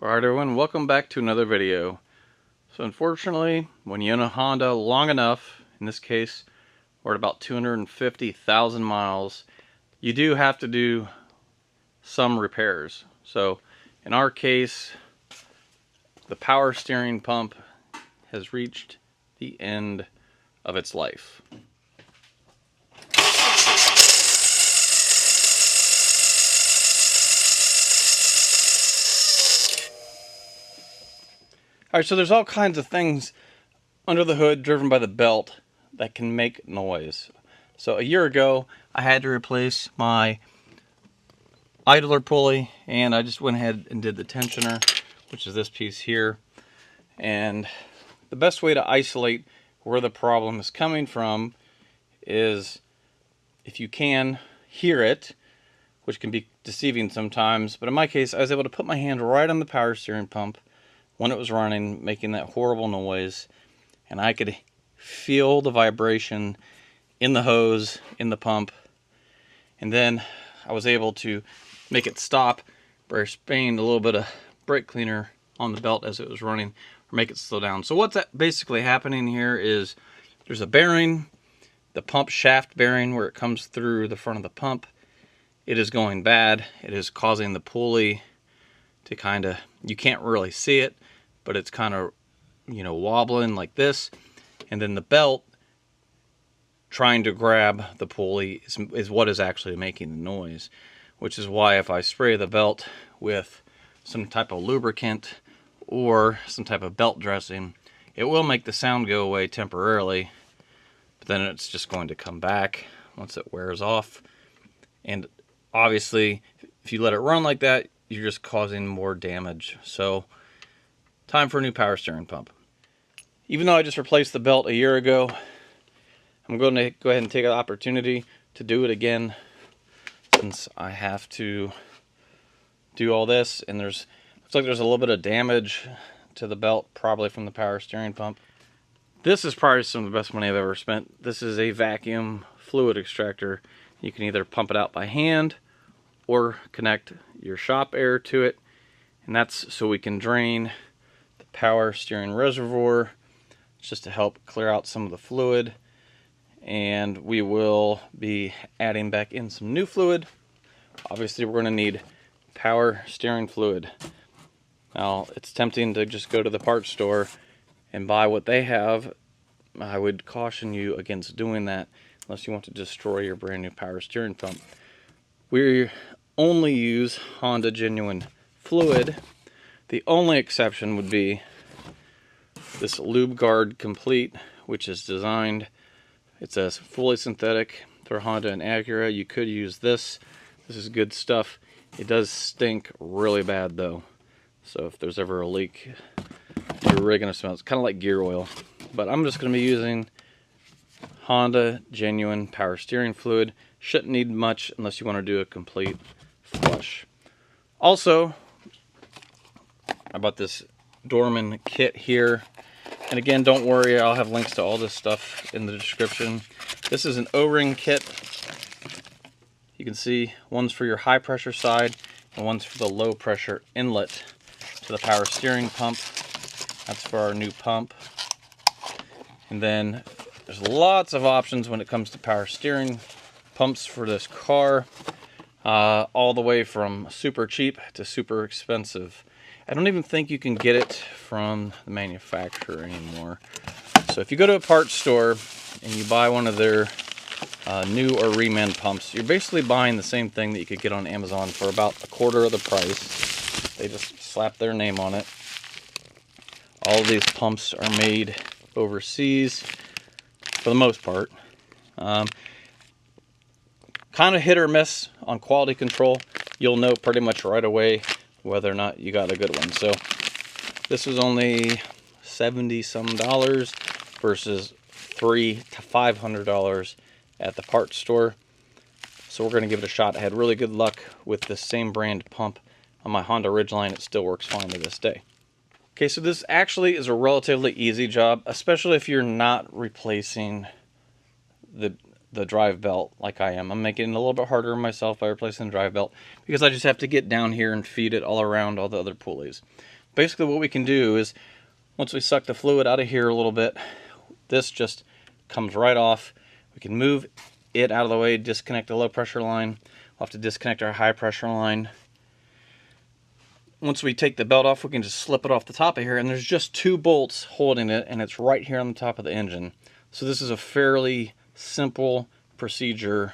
Alright everyone, welcome back to another video. So unfortunately, when you own a Honda long enough, in this case we're at about 250,000 miles, you do have to do some repairs. So in our case, the power steering pump has reached the end of its life. Alright, so there's all kinds of things under the hood driven by the belt that can make noise. So a year ago, I had to replace my idler pulley, and I just went ahead and did the tensioner, which is this piece here. And the best way to isolate where the problem is coming from is, if you can hear it, which can be deceiving sometimes, but in my case, I was able to put my hand right on the power steering pump when it was running, making that horrible noise, and I could feel the vibration in the hose, in the pump, and then I was able to make it stop by spraying a little bit of brake cleaner on the belt as it was running, or make it slow down. So what's basically happening here is there's a bearing, the pump shaft bearing where it comes through the front of the pump. It is going bad. It is causing the pulley to kind of, you can't really see it, but it's kind of, wobbling like this. And then the belt trying to grab the pulley is what is actually making the noise, which is why if I spray the belt with some type of lubricant or some type of belt dressing, it will make the sound go away temporarily, but then it's just going to come back once it wears off. And obviously, if you let it run like that, you're just causing more damage. So time for a new power steering pump. Even though I just replaced the belt a year ago, I'm going to go ahead and take an opportunity to do it again, since I have to do all this, and looks like there's a little bit of damage to the belt, probably from the power steering pump. This is probably some of the best money I've ever spent. This is a vacuum fluid extractor. You can either pump it out by hand or connect your shop air to it, and that's so we can drain the power steering reservoir, just to help clear out some of the fluid. And we will be adding back in some new fluid. Obviously we're going to need power steering fluid. Now it's tempting to just go to the parts store and buy what they have. I would caution you against doing that unless you want to destroy your brand new power steering pump. We only use Honda genuine fluid. The only exception would be this Lube Guard Complete, which is designed, it's a fully synthetic for Honda and Acura. You could use this. This is good stuff. It does stink really bad though. So if there's ever a leak, you're really going to smell it. It's kind of like gear oil. But I'm just going to be using Honda genuine power steering fluid. Shouldn't need much unless you want to do a complete flush. Also, I bought this Dorman kit here. And again, don't worry, I'll have links to all this stuff in the description. This is an O-ring kit. You can see one's for your high pressure side and one's for the low pressure inlet to the power steering pump. That's for our new pump. And then there's lots of options when it comes to power steering pumps for this car. All the way from super cheap to super expensive. I don't even think you can get it from the manufacturer anymore. So if you go to a parts store and you buy one of their new or reman pumps, you're basically buying the same thing that you could get on Amazon for about a quarter of the price. They just slap their name on it. All of these pumps are made overseas for the most part. Kind of hit or miss on quality control. You'll know pretty much right away whether or not you got a good one. So this was only $70 some versus $300 to $500 at the parts store. So we're going to give it a shot. I had really good luck with the same brand pump on my Honda Ridgeline. It still works fine to this day. Okay, so this actually is a relatively easy job, especially if you're not replacing the the drive belt like I am. I'm making it a little bit harder on myself by replacing the drive belt because I just have to get down here and feed it all around all the other pulleys. Basically what we can do is, once we suck the fluid out of here a little bit, this just comes right off. We can move it out of the way, disconnect the low pressure line. We'll have to disconnect our high pressure line. Once we take the belt off, we can just slip it off the top of here, and there's just 2 bolts holding it, and it's right here on the top of the engine. So this is a fairly simple procedure.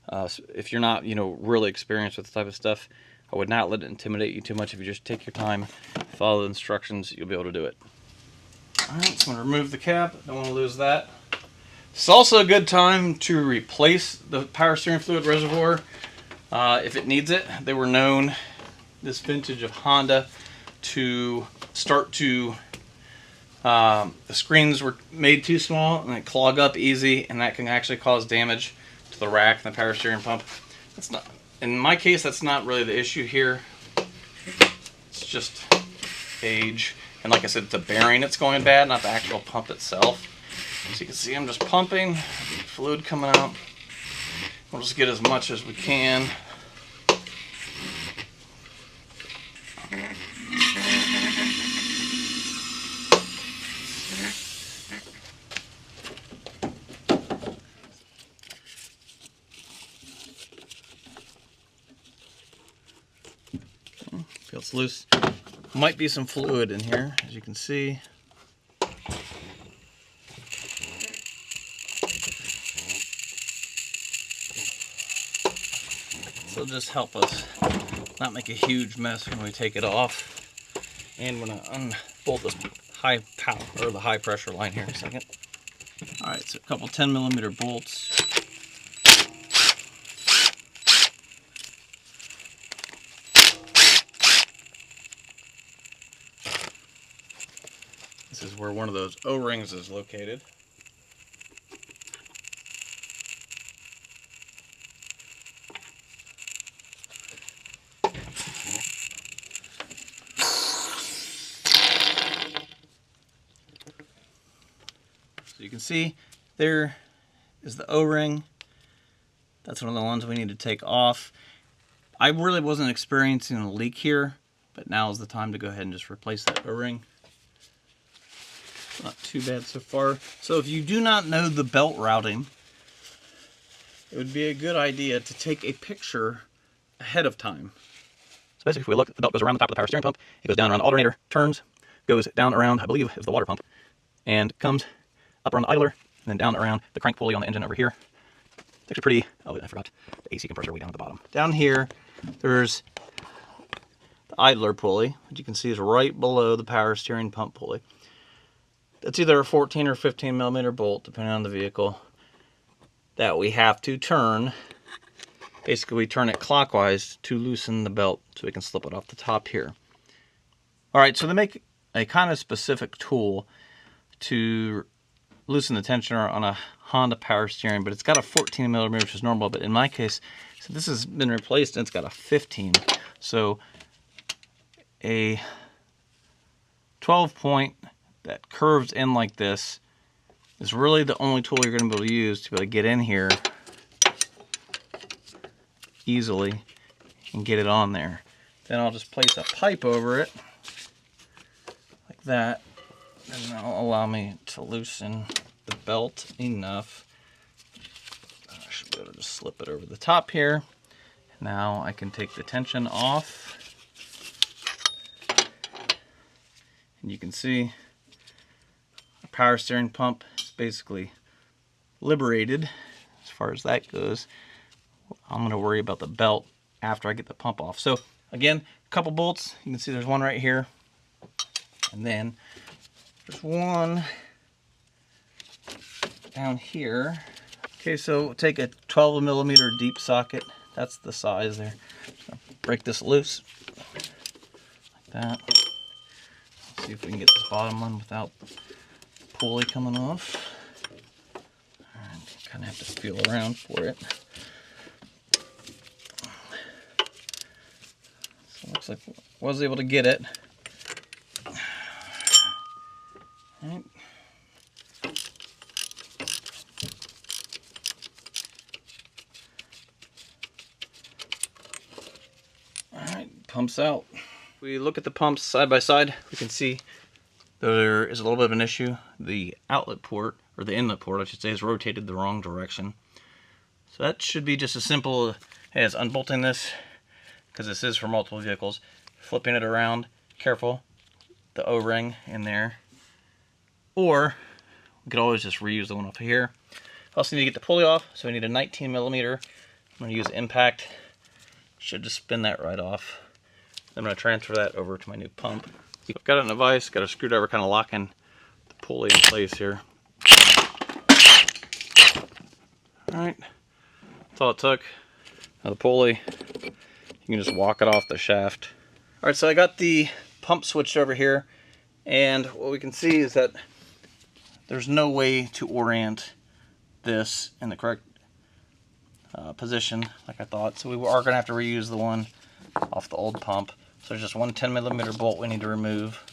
If you're not, really experienced with this type of stuff, I would not let it intimidate you too much. If you just take your time, follow the instructions, you'll be able to do it. All right, so I'm going to remove the cap. Don't want to lose that. It's also a good time to replace the power steering fluid reservoir if it needs it. They were known, this vintage of Honda, to start to, the screens were made too small and they clog up easy, and that can actually cause damage to the rack and the power steering pump. That's not, in my case, that's not really the issue here. It's just age. And like I said, it's the bearing that's going bad, not the actual pump itself. So you can see I'm just pumping, fluid coming out. We'll just get as much as we can. Feels loose. Might be some fluid in here, as you can see. So it'll just help us not make a huge mess when we take it off. And we're gonna unbolt this high power or the high pressure line here in a second. All right, so a couple 10mm bolts. This is where one of those O-rings is located. So you can see there is the O-ring. That's one of the ones we need to take off. I really wasn't experiencing a leak here, but now is the time to go ahead and just replace that O-ring. Not too bad so far. So if you do not know the belt routing, it would be a good idea to take a picture ahead of time. So basically, if we look, the belt goes around the top of the power steering pump, it goes down around the alternator, turns, goes down around, I believe, is the water pump, and comes up around the idler, and then down around the crank pulley on the engine over here. It's actually pretty, oh, I forgot, the AC compressor way down at the bottom. Down here, there's the idler pulley, which you can see is right below the power steering pump pulley. It's either a 14 or 15mm bolt, depending on the vehicle, that we have to turn. Basically, we turn it clockwise to loosen the belt so we can slip it off the top here. All right, so they make a kind of specific tool to loosen the tensioner on a Honda power steering, but it's got a 14mm, which is normal, but in my case, so this has been replaced and it's got a 15. So a 12-point that curves in like this is really the only tool you're going to be able to use to be able to get in here easily and get it on there. Then I'll just place a pipe over it like that, and that'll allow me to loosen the belt enough. I should be able to just slip it over the top here. Now I can take the tension off, and you can see the power steering pump is basically liberated as far as that goes. I'm going to worry about the belt after I get the pump off. So again, a couple bolts. You can see there's one right here, and then there's one down here. Okay, so take a 12mm deep socket. That's the size there. So break this loose like that. Let's see if we can get this bottom one without the pulley coming off. Kind of have to feel around for it. So it looks like I was able to get it. All right. pumps out. If we look at the pumps side by side, we can see there is a little bit of an issue. The outlet port, or the inlet port, I should say, is rotated the wrong direction. So that should be just as simple as unbolting this, because this is for multiple vehicles, flipping it around, careful, the O-ring in there, or we could always just reuse the one off of here. Also need to get the pulley off, so we need a 19mm. I'm going to use impact. Should just spin that right off. I'm going to transfer that over to my new pump. I've got it in a vise, got a screwdriver kind of locking the pulley in place here. Alright, that's all it took. Now the pulley, you can just walk it off the shaft. Alright, so I got the pump switched over here, and what we can see is that there's no way to orient this in the correct position like I thought, so we are going to have to reuse the one off the old pump. So there's just one 10mm bolt we need to remove.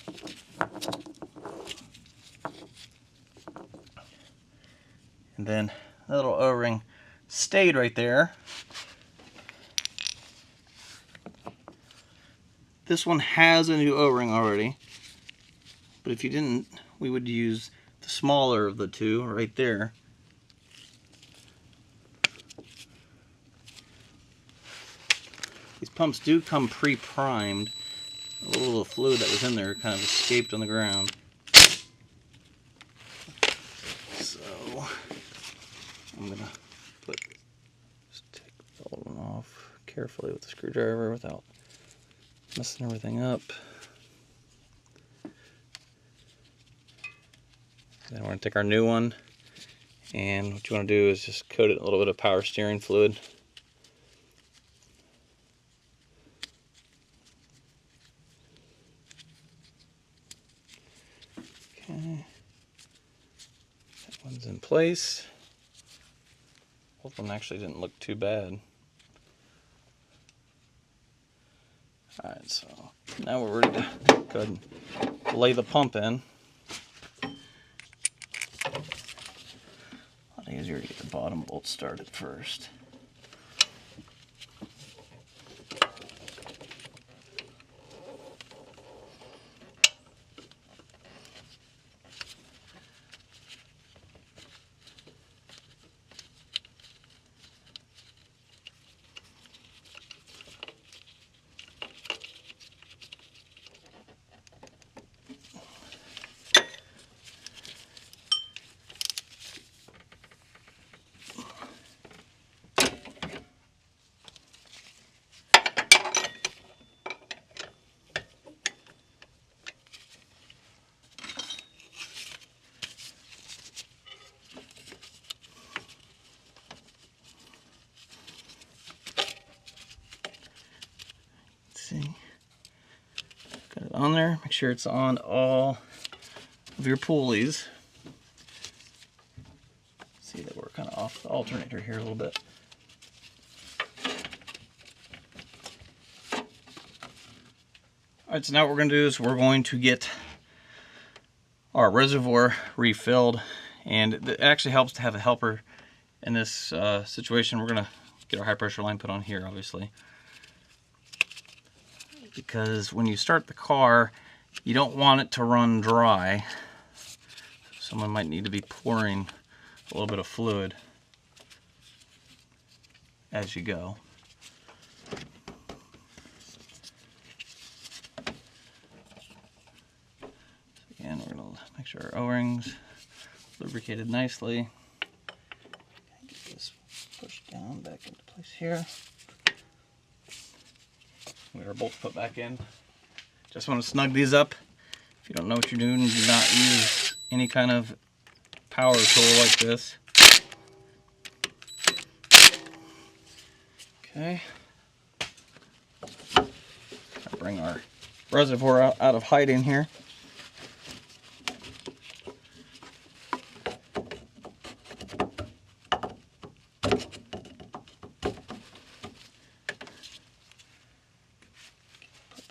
And then the little O-ring stayed right there. This one has a new O-ring already, but if you didn't, we would use the smaller of the two right there. These pumps do come pre-primed. A little fluid that was in there kind of escaped on the ground. So I'm gonna just take the old one off carefully with the screwdriver without messing everything up. Then we're gonna take our new one, and what you want to do is just coat it in a little bit of power steering fluid. Okay, that one's in place. Both of them actually didn't look too bad. Alright, so now we're ready to go ahead and lay the pump in. A lot easier to get the bottom bolt started first. See, got it on there. Make sure it's on all of your pulleys. See that we're kind of off the alternator here a little bit. Alright, so now what we're going to do is we're going to get our reservoir refilled, and it actually helps to have a helper in this situation. We're going to get our high pressure line put on here, obviously, because when you start the car, you don't want it to run dry. Someone might need to be pouring a little bit of fluid as you go. Again, we're going to make sure our O-rings lubricated nicely. Get this pushed down back into place here. Get our bolts put back in. Just want to snug these up. If you don't know what you're doing, do not use any kind of power tool like this. Okay. I'll bring our reservoir out of hiding here.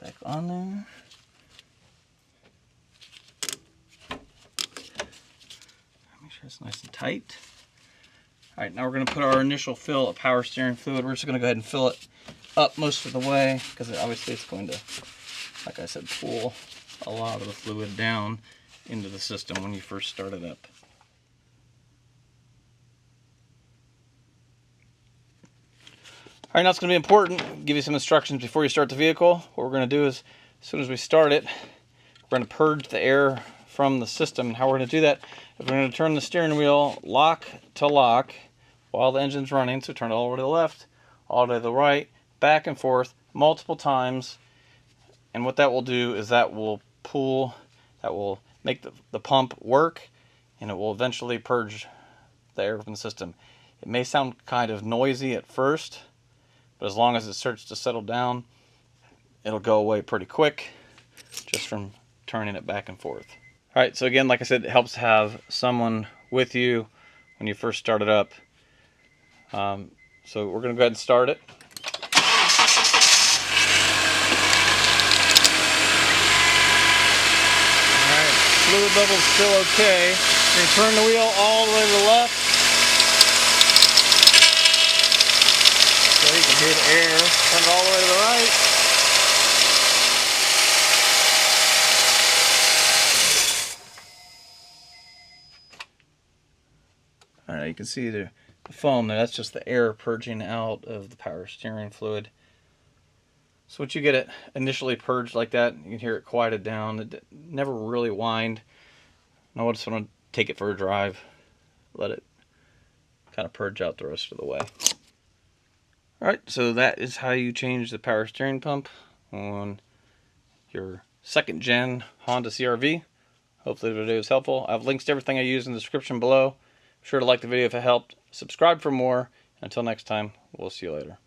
Back on there. Make sure it's nice and tight. Alright, now we're going to put our initial fill of power steering fluid. We're just going to go ahead and fill it up most of the way, because obviously it's going to, like I said, pull a lot of the fluid down into the system when you first start it up. Alright, now it's going to be important, give you some instructions before you start the vehicle. What we're going to do is, as soon as we start it, we're going to purge the air from the system. And how we're going to do that is we're going to turn the steering wheel lock to lock while the engine's running. So turn it all the way to the left, all the way to the right, back and forth multiple times. And what that will do is that will make the pump work, and it will eventually purge the air from the system. It may sound kind of noisy at first, but as long as it starts to settle down, it'll go away pretty quick just from turning it back and forth. Alright, so again, like I said, it helps to have someone with you when you first start it up. So we're going to go ahead and start it. Alright, fluid level's still okay. Then turn the wheel all the way to the left. So you can hear the air. Turn it all the way to the right. Alright, you can see the foam there. That's just the air purging out of the power steering fluid. So once you get it initially purged like that, you can hear it quieted down. It never really whined. Now I just want to take it for a drive, let it kind of purge out the rest of the way. Alright, so that is how you change the power steering pump on your second gen Honda CRV. Hopefully the video is helpful. I have links to everything I use in the description below. Be sure to like the video if it helped. Subscribe for more. Until next time, we'll see you later.